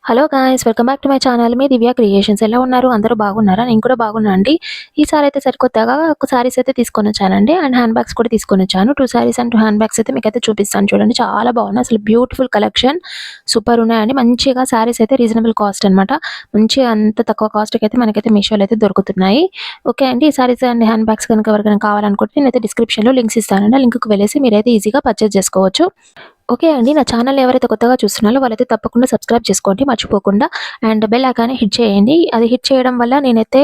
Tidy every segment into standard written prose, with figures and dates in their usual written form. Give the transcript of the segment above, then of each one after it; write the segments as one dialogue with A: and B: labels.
A: Hello guys, welcome back to my channel. Me Divya creations. ఎలా ఉన్నారు? అందరూ బాగున్నారా? నేను కూడా బాగున్నా అండి. ఈసారి అయితే సరికొత్తగా ఒక సారీస్ అయితే తీసుకొని వచ్చానండి. అండ్ హ్యాండ్ బ్యాగ్స్ కూడా తీసుకొని వచ్చాను. 2 సారీస్ అండ్ 2 హ్యాండ్ బ్యాగ్స్ అయితే మీకైతే చూపిస్తాను చూడండి. చాలా బాగున్నాయి. అసలు బ్యూటిఫుల్ కలెక్షన్, సూపర్ ఉన్నాయండి. మంచిగా సారీస్ అయితే రీజనబుల్ కాస్ట్ అనమాట. మంచిగా అంత తక్కువ కాస్ట్కి అయితే మనకైతే మీషోలో అయితే దొరుకుతున్నాయి. ఓకే అండి. ఈ సారీస్ అండ్ హ్యాండ్ బ్యాగ్స్ కనుక ఎవరికైనా కావాలనుకుంటే నేనైతే డిస్క్రిప్షన్లో లింక్స్ ఇస్తానండి. ఆ లింక్కి వెళ్ళేసి మీరైతే ఈజీగా పర్చేస్ చేసుకోవచ్చు. ఓకే అండి. నా ఛానల్ ఎవరైతే కొత్తగా చూస్తున్నారో వాళ్ళైతే తప్పకుండా సబ్స్క్రైబ్ చేసుకోండి మర్చిపోకుండా. అండ్ బెల్ ఐకాన్ హిట్ చేయండి. అది హిట్ చేయడం వల్ల నేనైతే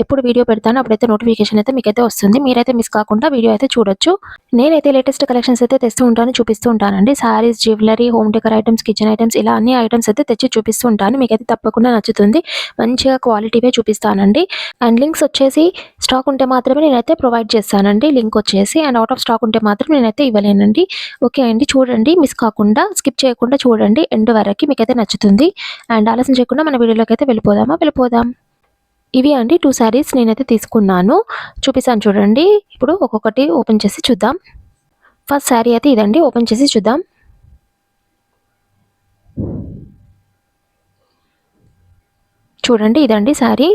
A: ఎప్పుడు వీడియో పెడతానో అప్పుడైతే నోటిఫికేషన్ అయితే మీకైతే వస్తుంది. మీరైతే మిస్ కాకుండా వీడియో అయితే చూడొచ్చు. నేనైతే లేటెస్ట్ కలెక్షన్స్ అయితే తెస్తూ ఉంటాను, చూపిస్తూ ఉంటానండి. Saris, jewellery, home decor items, kitchen items ఇలా అన్ని ఐటమ్స్ అయితే తెచ్చి చూపిస్తూ ఉంటాను. మీకైతే తప్పకుండా నచ్చుతుంది. మంచిగా క్వాలిటీవే చూపిస్తానండి. అండ్ లింక్స్ వచ్చేసి స్టాక్ ఉంటే మాత్రమే నేనైతే ప్రొవైడ్ చేస్తానండి. లింక్ వచ్చేసి అండ్ అవుట్ ఆఫ్ స్టాక్ ఉంటే మాత్రం నేనైతే ఇవ్వలేనండి. ఓకే అండి. చూడండి, మిస్ కాకుండా స్కిప్ చేయకుండా చూడండి ఎండ్ వరకు, మీకైతే నచ్చుతుంది. అండ్ ఆలస్యం చేయకుండా మన వీడియోలోకి అయితే వెళ్ళిపోదాం. ఇవి అండి 2 సారీస్ నేనైతే తీసుకున్నాను, చూపిస్తాను చూడండి. ఇప్పుడు ఒక్కొక్కటి ఓపెన్ చేసి చూద్దాం. ఫస్ట్ సారీ అయితే ఇదండి, ఓపెన్ చేసి చూద్దాం. చూడండి, ఇదండి సారీ.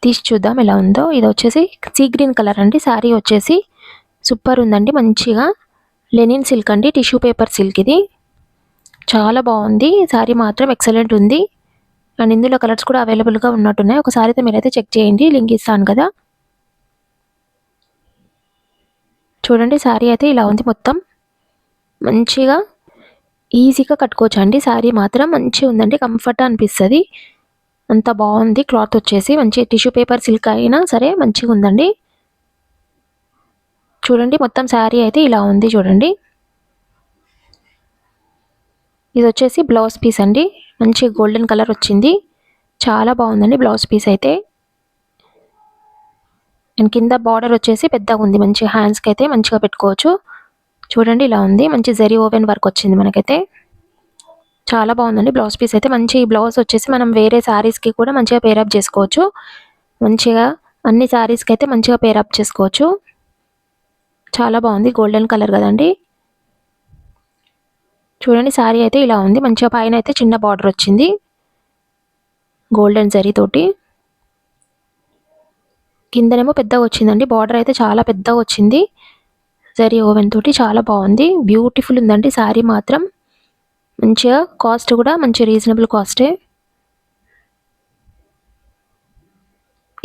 A: తీసి చూద్దాం ఎలా ఉందో. ఇది వచ్చేసి సీ గ్రీన్ కలర్ అండి. సారీ వచ్చేసి సూపర్ ఉందండి. మంచిగా లెనిన్ సిల్క్ అండి, టిష్యూ పేపర్ సిల్క్. ఇది చాలా బాగుంది. సారీ మాత్రం ఎక్సలెంట్ ఉంది. అండ్ ఇందులో కలర్స్ కూడా అవైలబుల్గా ఉన్నట్టున్నాయి. ఒకసారి అయితే మీరైతే చెక్ చేయండి, లింక్ ఇస్తాను కదా. చూడండి, సారీ అయితే ఇలా ఉంది. మొత్తం మంచిగా ఈజీగా కట్టుకోవచ్చు అండి. సారీ మాత్రం మంచిగా ఉందండి, కంఫర్ట్ అనిపిస్తుంది. అంత బాగుంది. క్లాత్ వచ్చేసి మంచి టిష్యూ పేపర్ సిల్క్ అయినా సరే మంచిగా ఉందండి. చూడండి, మొత్తం సారీ అయితే ఇలా ఉంది. చూడండి, ఇది వచ్చేసి బ్లౌజ్ పీస్ అండి. మంచి గోల్డెన్ కలర్ వచ్చింది. చాలా బాగుందండి బ్లౌజ్ పీస్ అయితే. అండ్ కింద బార్డర్ వచ్చేసి పెద్దగా ఉంది. మంచి హ్యాండ్స్కి అయితే మంచిగా పెట్టుకోవచ్చు. చూడండి, ఇలా ఉంది. మంచి జరీ ఓవెన్ వర్క్ వచ్చింది మనకైతే. చాలా బాగుందండి బ్లౌజ్ పీస్ అయితే. మంచి బ్లౌజ్ వచ్చేసి మనం వేరే శారీస్కి కూడా మంచిగా పేరప్ చేసుకోవచ్చు. మంచిగా అన్ని శారీస్కి అయితే మంచిగా పేరప్ చేసుకోవచ్చు. చాలా బాగుంది. గోల్డెన్ కలర్ కదండి. చూడండి, శారీ అయితే ఇలా ఉంది. మంచిగా పైన అయితే చిన్న బార్డర్ వచ్చింది గోల్డెన్ జరీ తోటి. కిందనేమో పెద్దగా వచ్చిందండి. బార్డర్ అయితే చాలా పెద్దగా వచ్చింది జరీ ఓవెన్ తోటి. చాలా బాగుంది, బ్యూటిఫుల్ ఉందండి శారీ మాత్రం. మంచిగా కాస్ట్ కూడా మంచి రీజనబుల్ కాస్టే.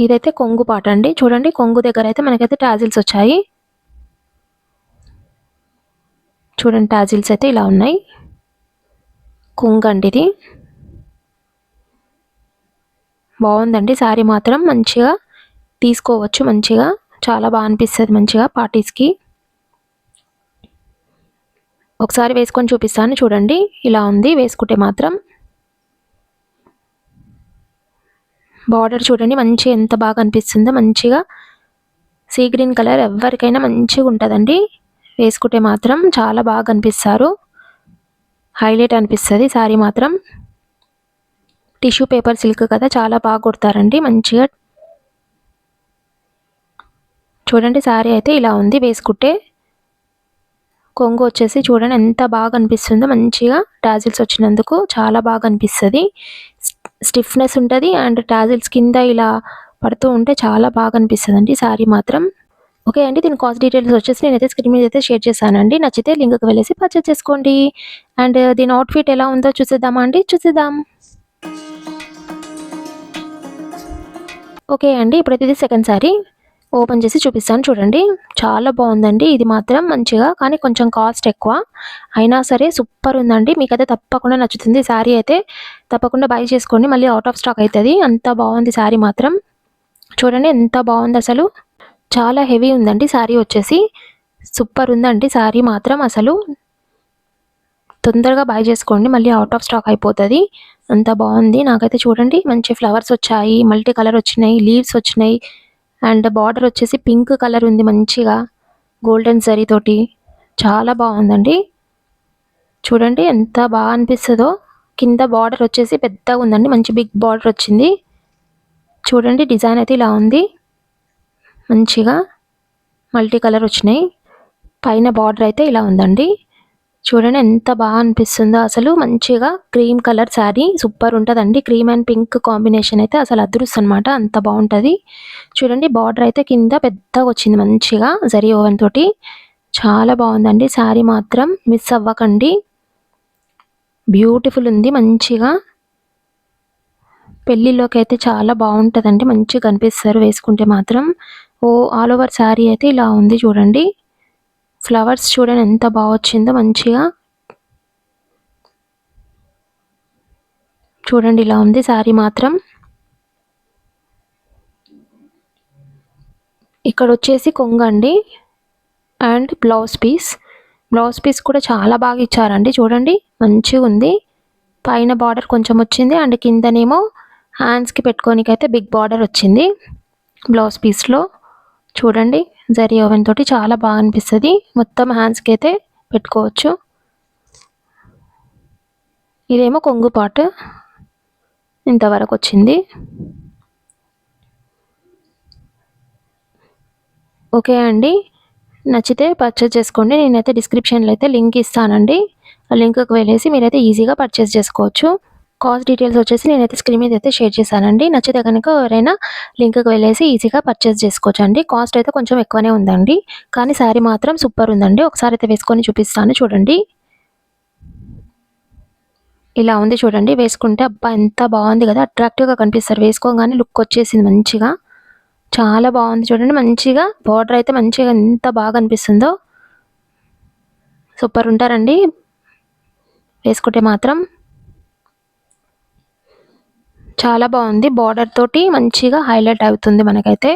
A: ఇదైతే కొంగు పాట అండి. చూడండి, కొంగు దగ్గర అయితే మనకైతే టాజిల్స్ వచ్చాయి. చూడండి, టాజిల్స్ అయితే ఇలా ఉన్నాయి. కొంగు అండి ఇది. బాగుందండి శారీ మాత్రం. మంచిగా తీసుకోవచ్చు. మంచిగా చాలా బాగా అనిపిస్తుంది మంచిగా పార్టీస్కి. ఒకసారి వేసుకొని చూపిస్తాను చూడండి, ఇలా ఉంది వేసుకుంటే మాత్రం. బార్డర్ చూడండి మంచిగా ఎంత బాగా అనిపిస్తుందో. మంచిగా సీ గ్రీన్ కలర్ ఎవరికైనా మంచిగా ఉంటుందండి. వేసుకుంటే మాత్రం చాలా బాగా అనిపిస్తారు. హైలైట్ అనిపిస్తుంది శారీ మాత్రం. టిష్యూ పేపర్ సిల్క్ కదా, చాలా బాగా కుడతారండి మంచిగా. చూడండి, శారీ అయితే ఇలా ఉంది వేసుకుంటే. కొంగు వచ్చేసి చూడండి ఎంత బాగా అనిపిస్తుందో. మంచిగా టాజిల్స్ వచ్చినందుకు చాలా బాగా అనిపిస్తుంది. స్టిఫ్నెస్ ఉంటుంది. అండ్ టాజిల్స్ కింద ఇలా పడుతూ ఉంటే చాలా బాగా అనిపిస్తుంది అండి శారీ మాత్రం. ఓకే అండి. దీని కాస్ట్ డీటెయిల్స్ వచ్చేసి నేనైతే స్క్రీన్ మీద అయితే షేర్ చేశానండి. నచ్చితే లింక్కి వెళ్ళేసి పర్చేస్ చేసుకోండి. అండ్ దీని అవుట్ఫిట్ ఎలా ఉందో చూసేద్దామా అండి? చూసేద్దాం. ఓకే అండి. ఇప్పుడైతే ఇది సెకండ్ సారీ ఓపెన్ చేసి చూపిస్తాను చూడండి. చాలా బాగుందండి ఇది మాత్రం మంచిగా, కానీ కొంచెం కాస్ట్ ఎక్కువ అయినా సరే సూపర్ ఉందండి. మీకైతే తప్పకుండా నచ్చుతుంది. శారీ అయితే తప్పకుండా బై చేసుకోండి, మళ్ళీ అవుట్ ఆఫ్ స్టాక్ అవుతుంది. అంత బాగుంది శారీ మాత్రం. చూడండి ఎంత బాగుంది అసలు. చాలా హెవీ ఉందండి శారీ వచ్చేసి. సూపర్ ఉందండి శారీ మాత్రం. అసలు తొందరగా బై చేసుకోండి, మళ్ళీ అవుట్ ఆఫ్ స్టాక్ అయిపోతుంది. అంత బాగుంది. నాకైతే చూడండి మంచి ఫ్లవర్స్ వచ్చాయి, మల్టీ కలర్ వచ్చినాయి, లీవ్స్ వచ్చినాయి. అండ్ బార్డర్ వచ్చేసి పింక్ కలర్ ఉంది మంచిగా గోల్డెన్ జరీ తోటి. చాలా బాగుందండి. చూడండి ఎంత బాగా అనిపిస్తుందో. కింద బార్డర్ వచ్చేసి పెద్దగా ఉందండి, మంచి బిగ్ బార్డర్ వచ్చింది. చూడండి, డిజైన్ అయితే ఇలా ఉంది. మంచిగా మల్టీ కలర్ వచ్చినాయి. పైన బార్డర్ అయితే ఇలా ఉందండి. చూడండి ఎంత బాగా అనిపిస్తుందో అసలు. మంచిగా క్రీమ్ కలర్ శారీ సూపర్ ఉంటదండి. క్రీమ్ అండ్ పింక్ కాంబినేషన్ అయితే అసలు అదృష్టం అనమాట. అంత బాగుంటది. చూడండి బార్డర్ అయితే కింద పెద్దగా వచ్చింది మంచిగా జరీ ఓవెన్ తోటి. చాలా బాగుందండి శారీ మాత్రం. మిస్ అవ్వకండి. బ్యూటిఫుల్ ఉంది మంచిగా. పెళ్ళిలోకి అయితే చాలా బాగుంటదండి. మంచిగా కనిపిస్తారు వేసుకుంటే మాత్రం. ఆల్ ఓవర్ శారీ అయితే ఇలా ఉంది చూడండి. ఫ్లవర్స్ చూడండి ఎంత బాగా వచ్చిందో మంచిగా. చూడండి ఇలా ఉంది శారీ మాత్రం. ఇక్కడ వచ్చేసి కొంగండి అండ్ బ్లౌజ్ పీస్ కూడా చాలా బాగా ఇచ్చారండి. చూడండి మంచిగా ఉంది. పైన బార్డర్ కొంచెం వచ్చింది అండ్ కిందనేమో హ్యాండ్స్కి పెట్టుకోనికి అయితే బిగ్ బార్డర్ వచ్చింది బ్లౌజ్ పీస్లో. చూడండి జరీ ఓవెన్ తోటి చాలా బాగా అనిపిస్తుంది. మొత్తం హ్యాండ్స్కి అయితే పెట్టుకోవచ్చు. ఇదేమో కొంగు పార్ట్ ఇంతవరకు వచ్చింది. ఓకే అండి, నచ్చితే పర్చేస్ చేసుకోండి. నేనైతే డిస్క్రిప్షన్లో అయితే లింక్ ఇస్తానండి. ఆ లింక్కి వెళ్ళేసి మీరైతే ఈజీగా పర్చేస్ చేసుకోవచ్చు. కాస్ట్ డీటెయిల్స్ వచ్చేసి నేనైతే స్క్రీన్ మీద అయితే షేర్ చేశానండి. నచ్చితే కనుక ఎవరైనా లింక్కి వెళ్ళేసి ఈజీగా పర్చేస్ చేసుకోవచ్చు అండి. కాస్ట్ అయితే కొంచెం ఎక్కువనే ఉందండి, కానీ శారీ మాత్రం సూపర్ ఉందండి. ఒకసారి అయితే వేసుకొని చూపిస్తాను చూడండి. ఇలా ఉంది చూడండి. వేసుకుంటే అబ్బా ఎంత బాగుంది కదా, అట్రాక్టివ్గా కనిపిస్తారు. వేసుకోగానే లుక్ వచ్చేసింది మంచిగా. చాలా బాగుంది చూడండి. మంచిగా బార్డర్ అయితే మంచిగా ఎంత బాగా అనిపిస్తుందో. సూపర్ ఉంటారండి వేసుకుంటే మాత్రం. చాలా బాగుంది. బార్డర్ తోటి మంచిగా హైలైట్ అవుతుంది మనకైతే.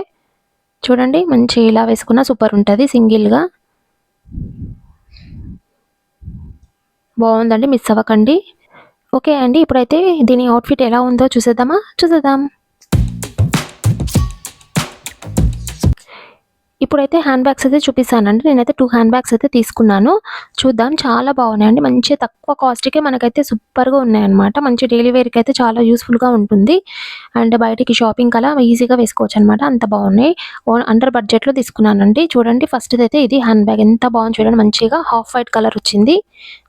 A: చూడండి మంచి ఇలా వేసుకున్న సూపర్ ఉంటుంది సింగిల్గా. బాగుందండి, మిస్ అవ్వకండి. ఓకే అండి, ఇప్పుడైతే దీని అవుట్ఫిట్ ఎలా ఉందో చూసేద్దాం. ఇప్పుడైతే హ్యాండ్ బ్యాగ్స్ అయితే చూపిస్తానండి. నేనైతే 2 హ్యాండ్ బ్యాగ్స్ అయితే తీసుకున్నాను. చూద్దాం. చాలా బాగున్నాయండి. మంచి తక్కువ కాస్ట్‌కే మనకైతే సూపర్‌గా ఉన్నాయన్నమాట. మంచి డైలీ వేర్‌కి అయితే చాలా యూస్‌ఫుల్‌గా ఉంటుంది. అండ్ బయటికి షాపింగ్‌కి అలా ఈజీగా వేసుకోవచ్చనమాట. అంత బాగున్నాయి. అండర్ బడ్జెట్‌లో తీసుకున్నానండి. చూడండి ఫస్ట్‌దైతే ఇది హ్యాండ్ బ్యాగ్ ఎంత బాగుంది చూడండి. మంచిగా హాఫ్ వైట్ కలర్ వచ్చింది.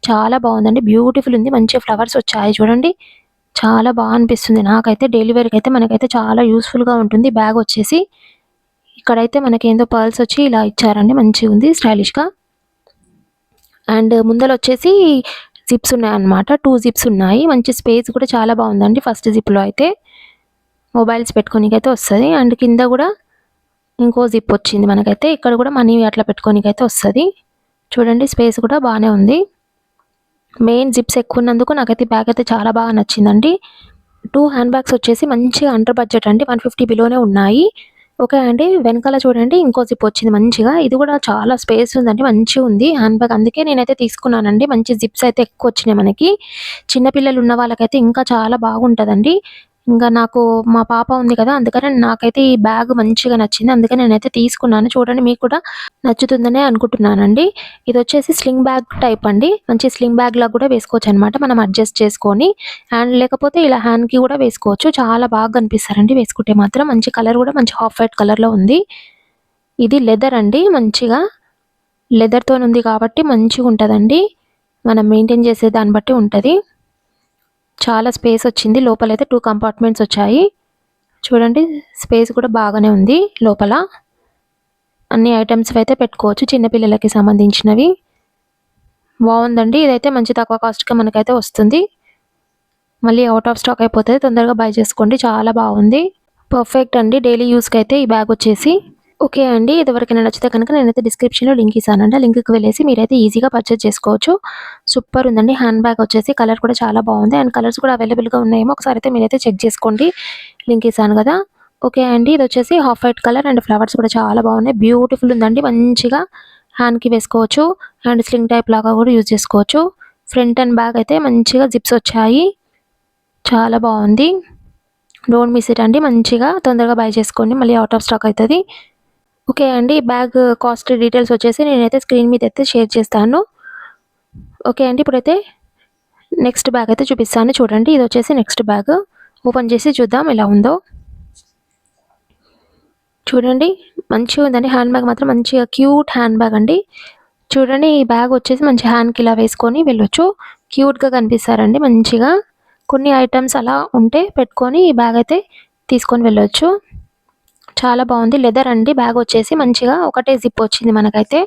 A: చాలా బాగుందండి. బ్యూటిఫుల్ ఉంది. మంచి ఫ్లవర్స్ వచ్చాయి చూడండి. చాలా బాగా అనిపిస్తుంది నాకైతే. డైలీ వేర్‌కి అయితే మనకైతే చాలా యూస్‌ఫుల్‌గా ఉంటుంది బ్యాగ్ వచ్చేసి. ఇక్కడైతే మనకేందో పర్ల్స్ వచ్చి ఇలా ఇచ్చారండి. మంచిగుంది స్టైలిష్‌గా. అండ్ ముందల వచ్చేసి జిప్స్ ఉన్నాయన్నమాట. 2 జిప్స్ ఉన్నాయి. మంచి స్పేస్ కూడా చాలా బాగుందండి. ఫస్ట్ జిప్‌లో అయితే మొబైల్స్ పెట్టుకోనికైతే వస్తది. అండ్ కింద కూడా ఇంకో జిప్ వచ్చింది మనకైతే. ఇక్కడ కూడా మనీ అట్లా పెట్టుకోనికైతే వస్తది. చూడండి స్పేస్ కూడా బాగానే ఉంది. మెయిన్ జిప్స్ ఎక్కువ ఉన్నందుకు నాకైతే బ్యాగ్ అయితే చాలా బాగా నచ్చిందండి. 2 హ్యాండ్ బ్యాగ్స్ వచ్చేసి మంచిగా అండర్ బడ్జెట్ అండి. 150 బిలోనే ఉన్నాయి. ఓకే అండి. వెనకాల చూడండి ఇంకో జిప్ వచ్చింది మంచిగా. ఇది కూడా చాలా స్పేస్ ఉందండి. మంచిగా ఉంది హ్యాండ్ బ్యాగ్. అందుకే నేనైతే తీసుకున్నానండి. మంచి జిప్స్ అయితే ఎక్కువ వచ్చినాయి మనకి. చిన్న పిల్లలు ఉన్న వాళ్ళకైతే ఇంకా చాలా బాగుంటదండి. ఇంకా నాకు మా పాప ఉంది కదా, అందుకని నాకైతే ఈ బ్యాగ్ మంచిగా నచ్చింది. అందుకని నేనైతే తీసుకున్నాను. చూడండి మీకు కూడా నచ్చుతుందనే అనుకుంటున్నానండి. ఇది వచ్చేసి స్లింగ్ బ్యాగ్ టైప్ అండి. మంచి స్లింగ్ బ్యాగ్ లాగా కూడా వేసుకోవచ్చు అనమాట మనం అడ్జస్ట్ చేసుకొని. అండ్ లేకపోతే ఇలా హ్యాండ్కి కూడా వేసుకోవచ్చు. చాలా బాగా కనిపిస్తారండి వేసుకుంటే మాత్రం. మంచి కలర్ కూడా మంచి హాఫ్ వైట్ కలర్లో ఉంది. ఇది లెదర్ అండి. మంచిగా లెదర్తో ఉంది కాబట్టి మంచిగా ఉంటుందండి. మనం మెయింటైన్ చేసే దాన్ని బట్టి ఉంటుంది. చాలా స్పేస్ వచ్చింది. లోపలైతే 2 కంపార్ట్మెంట్స్ వచ్చాయి. చూడండి స్పేస్ కూడా బాగానే ఉంది లోపల. అన్ని ఐటమ్స్ అయితే పెట్టుకోవచ్చు చిన్నపిల్లలకి సంబంధించినవి. బాగుందండి. ఇదైతే మంచి తక్కువ కాస్ట్‌కి మనకైతే వస్తుంది. మళ్ళీ అవుట్ ఆఫ్ స్టాక్ అయిపోతుంది. తొందరగా బై చేసుకోండి. చాలా బాగుంది. పర్ఫెక్ట్ అండి డైలీ యూస్‌కి అయితే ఈ బ్యాగ్ వచ్చేసి. ఓకే అండి. ఇది ఎవరికైనా నచ్చితే కనుక నేనైతే డిస్క్రిప్షన్‌లో లింక్ ఇస్తానండి. ఆ లింక్‌కి వెళ్ళేసి మీరైతే ఈజీగా పర్చేస్ చేసుకోవచ్చు. సూపర్ ఉందండి. హ్యాండ్ బ్యాగ్ వచ్చేసి కలర్ కూడా చాలా బాగుంది. అండ్ కలర్స్ కూడా అవైలబుల్‌గా ఉన్నాయేమో ఒకసారి అయితే మీరైతే చెక్ చేసుకోండి. లింక్ ఇస్తాను కదా. ఓకే అండి. ఇది వచ్చేసి half white colour and flowers కూడా చాలా బాగున్నాయి. బ్యూటిఫుల్ ఉందండి. మంచిగా హ్యాండ్‌కి వేసుకోవచ్చు. అండ్ స్లింగ్ టైప్ లాగా కూడా యూజ్ చేసుకోవచ్చు. ఫ్రంట్ అండ్ బ్యాక్ అయితే మంచిగా జిప్స్ వచ్చాయి. చాలా బాగుంది. డోంట్ మిస్ ఇట్ అండి. మంచిగా తొందరగా బై చేసుకోండి. మళ్ళీ అవుట్ ఆఫ్ స్టాక్ అవుతుంది. ఓకే అండి. బ్యాగ్ కాస్ట్ డీటెయిల్స్ వచ్చేసి నేనైతే స్క్రీన్ మీద అయితే షేర్ చేస్తాను. ఓకే అండి. ఇప్పుడైతే నెక్స్ట్ బ్యాగ్ అయితే చూపిస్తాను చూడండి. ఇది వచ్చేసి నెక్స్ట్ బ్యాగ్. ఓపెన్ చేసి చూద్దాం ఎలా ఉందో. చూడండి మంచిగా ఉందండి. హ్యాండ్ బ్యాగ్ మాత్రం మంచిగా క్యూట్ హ్యాండ్ బ్యాగ్ అండి. చూడండి ఈ బ్యాగ్ వచ్చేసి మంచి హ్యాండ్కి ఇలా వేసుకొని వెళ్ళొచ్చు. క్యూట్గా కనిపిస్తారండి మంచిగా. కొన్ని ఐటమ్స్ అలా ఉంటే పెట్టుకొని ఈ బ్యాగ్ అయితే తీసుకొని వెళ్ళొచ్చు. చాలా బాగుంది. లెదర్ అండి బ్యాగ్ వచ్చేసి మంచిగా ఒకటే జిప్ వచ్చింది మనకైతే.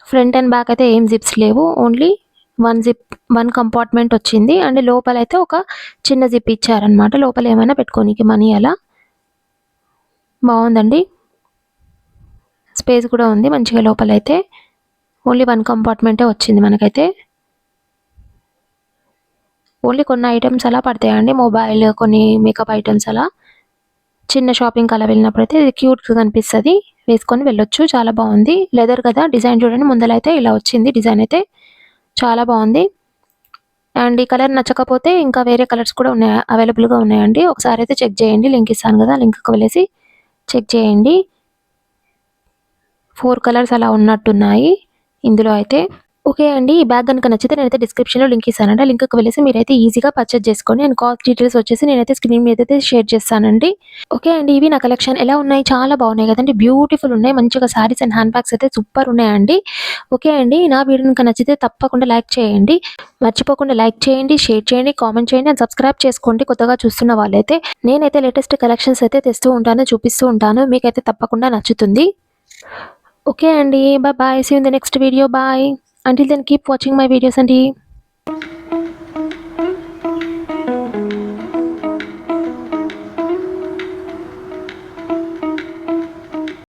A: ఫ్రంట్ అండ్ బ్యాక్ అయితే ఏం జిప్స్ లేవు, ఓన్లీ వన్ కంపార్ట్మెంట్ వచ్చింది. అండ్ లోపల అయితే ఒక చిన్న జిప్ ఇచ్చారనమాట, లోపల ఏమైనా పెట్టుకోనికి మనీ అలా. బాగుందండి, స్పేస్ కూడా ఉంది మంచిగా లోపలైతే. ఓన్లీ వన్ కంపార్ట్మెంటే వచ్చింది మనకైతే. ఓన్లీ కొన్ని ఐటమ్స్ అలా పడతాయండి, మొబైల్, కొన్ని మేకప్ ఐటమ్స్ అలా. చిన్న షాపింగ్ అలా వెళ్ళినప్పుడైతే ఇది క్యూట్గా కనిపిస్తుంది, వేసుకొని వెళ్ళొచ్చు. చాలా బాగుంది, లెదర్ కదా. డిజైన్ చూడండి ముందలైతే ఇలా వచ్చింది డిజైన్ అయితే, చాలా బాగుంది. అండ్ ఈ కలర్ నచ్చకపోతే ఇంకా వేరే కలర్స్ కూడా ఉన్నాయి, అవైలబుల్గా ఉన్నాయండి. ఒకసారి అయితే చెక్ చేయండి, లింక్ ఇస్తాను కదా, లింక్కి వెళ్ళేసి చెక్ చేయండి. 4 కలర్స్ అలా ఉన్నట్టున్నాయి ఇందులో అయితే. ఓకే అండి, ఈ బ్యాగ్ కనుక నచ్చితే నేనైతే డిస్క్రిప్షన్లో లింక్ ఇస్తానండి, ఆ లింక్కి వెళ్ళేసి మీరైతే ఈజీగా పర్చేజ్ చేసుకోండి. అండ్ కాస్ట్ డీటెయిల్స్ వచ్చేసి నేనైతే స్క్రీన్ మీద అయితే షేర్ చేస్తానండి. ఓకే అండి, ఇవి నా కలెక్షన్ ఎలా ఉన్నాయి, చాలా బాగున్నాయి కదండి, బ్యూటిఫుల్ ఉన్నాయి. మంచిగా సారీస్ అండ్ హ్యాండ్ బ్యాగ్స్ అయితే సూపర్ ఉన్నాయండి. ఓకే అండి, నా వీడియో కనుక నచ్చితే తప్పకుండా లైక్ చేయండి, మర్చిపోకుండా లైక్ చేయండి, షేర్ చేయండి, కామెంట్ చేయండి, అండ్ సబ్స్క్రైబ్ చేసుకోండి కొత్తగా చూస్తున్న వాళ్ళైతే. నేనైతే లేటెస్ట్ కలెక్షన్స్ అయితే తెస్తూ ఉంటాను, చూపిస్తూ ఉంటాను, మీకైతే తప్పకుండా నచ్చుతుంది. ఓకే అండి, bye bye, see you in the next video, bye. Until then, keep watching my videos, and